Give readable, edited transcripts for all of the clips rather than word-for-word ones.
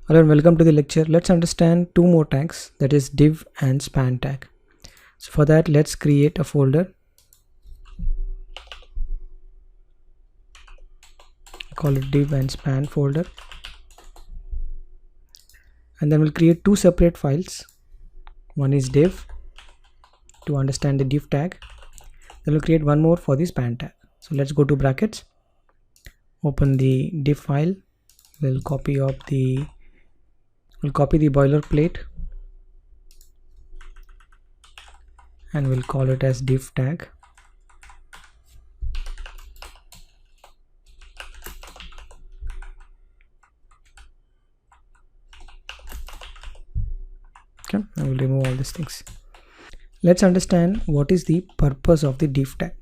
Hello and welcome to the lecture. Let's understand two more tags, that is div and span tag. So for that, let's create a folder. Call it div and span folder. And then we'll create two separate files. One is div to understand the div tag. Then we'll create one more for the span tag. So let's go to brackets. Open the div file. We'll copy the boilerplate and we'll call it as div tag. Okay, I will remove all these things. Let's understand what is the purpose of the div tag.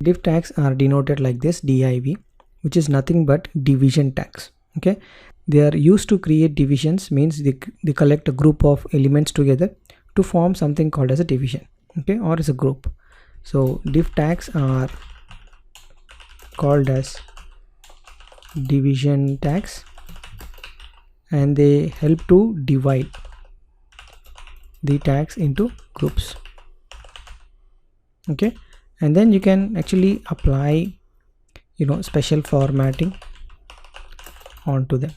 Div tags are denoted like this, div, which is nothing but division tags. Okay, they are used to create divisions, means they collect a group of elements together to form something called as a division, okay, or as a group. So div tags are called as division tags and they help to divide the tags into groups. Okay, and then you can actually apply special formatting onto them.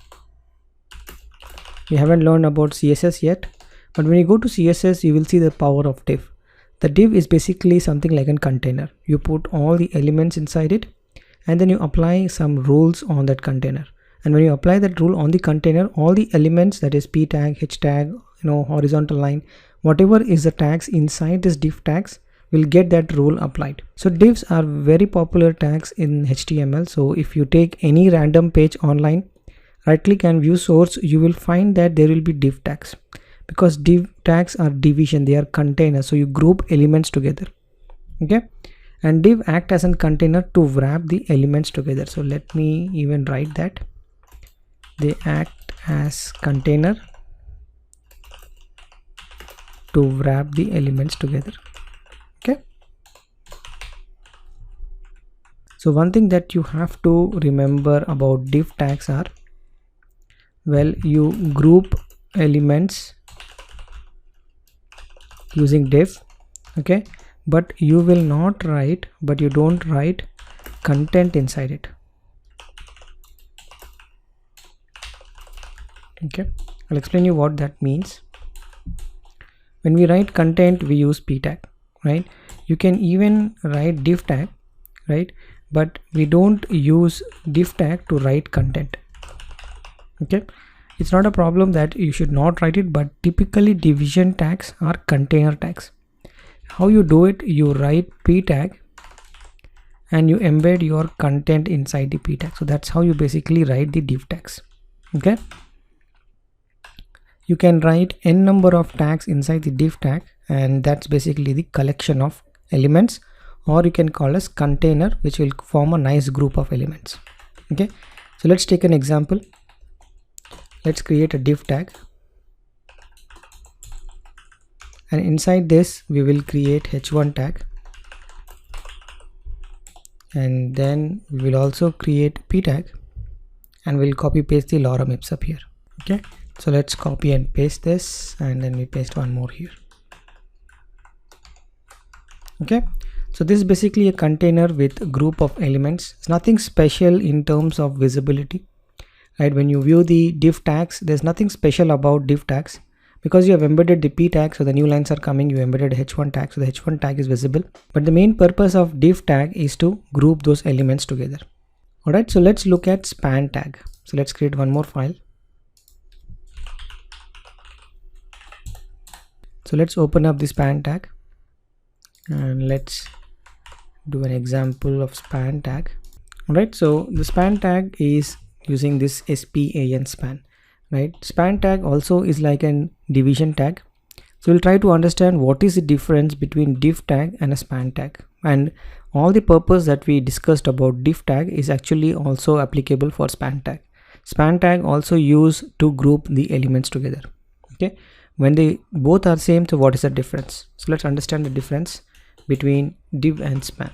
We haven't learned about CSS yet, but when you go to CSS you will see the power of div. The div is basically something like a container. You put all the elements inside it and then you apply some rules on that container, and when you apply that rule on the container, all the elements, that is p tag, h tag, horizontal line, whatever is the tags inside this div tags will get that rule applied. So divs are very popular tags in HTML. So if you take any random page online, right click and view source, you will find that there will be div tags, because div tags are division, they are containers, so you group elements together. Okay, and div act as a container to wrap the elements together. So let me even write that. They act as container to wrap the elements together. Okay, so one thing that you have to remember about div tags are, well, you group elements using div, okay, but you don't write content inside it. Okay, I'll explain you what that means. When we write content, we use p tag, right? You can even write div tag, right? But we don't use div tag to write content. Okay, it's not a problem that you should not write it, but typically division tags are container tags. How you do it? You write p tag and you embed your content inside the p tag. So that's how you basically write the div tags. Okay, you can write n number of tags inside the div tag, and that's basically the collection of elements, or you can call as container, which will form a nice group of elements. Okay, so let's take an example. Let's create a div tag, and inside this we will create h1 tag, and then we will also create p tag, and we'll copy paste the lorem ipsum here. Okay, so let's copy and paste this, and then we paste one more here. Okay, so this is basically a container with a group of elements. It's nothing special in terms of visibility, right? When you view the div tags, there's nothing special about div tags, because you have embedded the p tag, so the new lines are coming. You embedded h1 tag, so the h1 tag is visible, but the main purpose of div tag is to group those elements together. All right, so let's look at span tag. So let's create one more file. So let's open up the span tag and let's do an example of span tag. All right, so the span tag is using this span span, right? Span tag also is like an division tag. So we'll try to understand what is the difference between div tag and a span tag, and all the purpose that we discussed about div tag is actually also applicable for span tag. Span tag also used to group the elements together. Okay, when they both are same, so what is the difference? So let's understand the difference between div and span.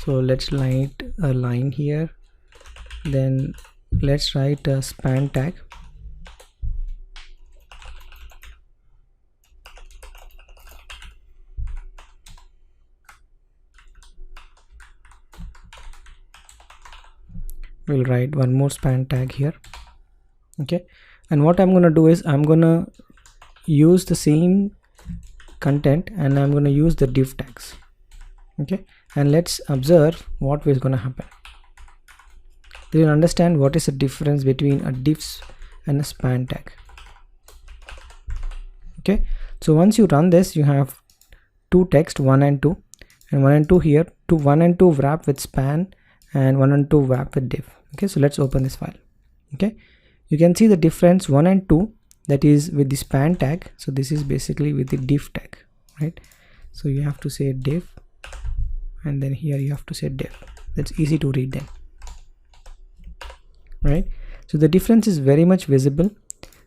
So let's write a line here, then let's write a span tag. We'll write one more span tag here. Okay, and what I'm going to do is I'm going to use the same content and I'm going to use the div tags. Okay, and let's observe what is going to happen. You will understand what is the difference between a divs and a span tag. Okay, so once you run this, you have two text, 1 and 2, and 1 and 2 here. 1 and 2 wrap with span and 1 and 2 wrap with div. Okay, so let's open this file. Okay, you can see the difference 1 and 2, that is with the span tag. So this is basically with the div tag, right? So you have to say div, and then here you have to say div. That's easy to read then, right? So the difference is very much visible.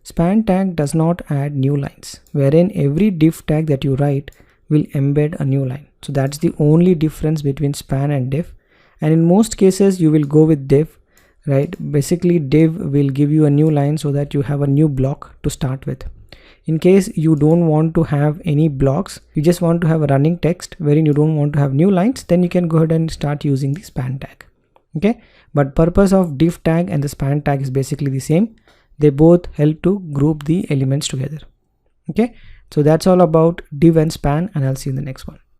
Span tag does not add new lines, wherein every div tag that you write will embed a new line. So that's the only difference between span and div. And in most cases you will go with div, right? Basically div will give you a new line so that you have a new block to start with. In case you don't want to have any blocks, you just want to have a running text wherein you don't want to have new lines, then you can go ahead and start using the span tag. Okay, but purpose of div tag and the span tag is basically the same. They both help to group the elements together. Okay, so that's all about div and span, and I'll see you in the next one.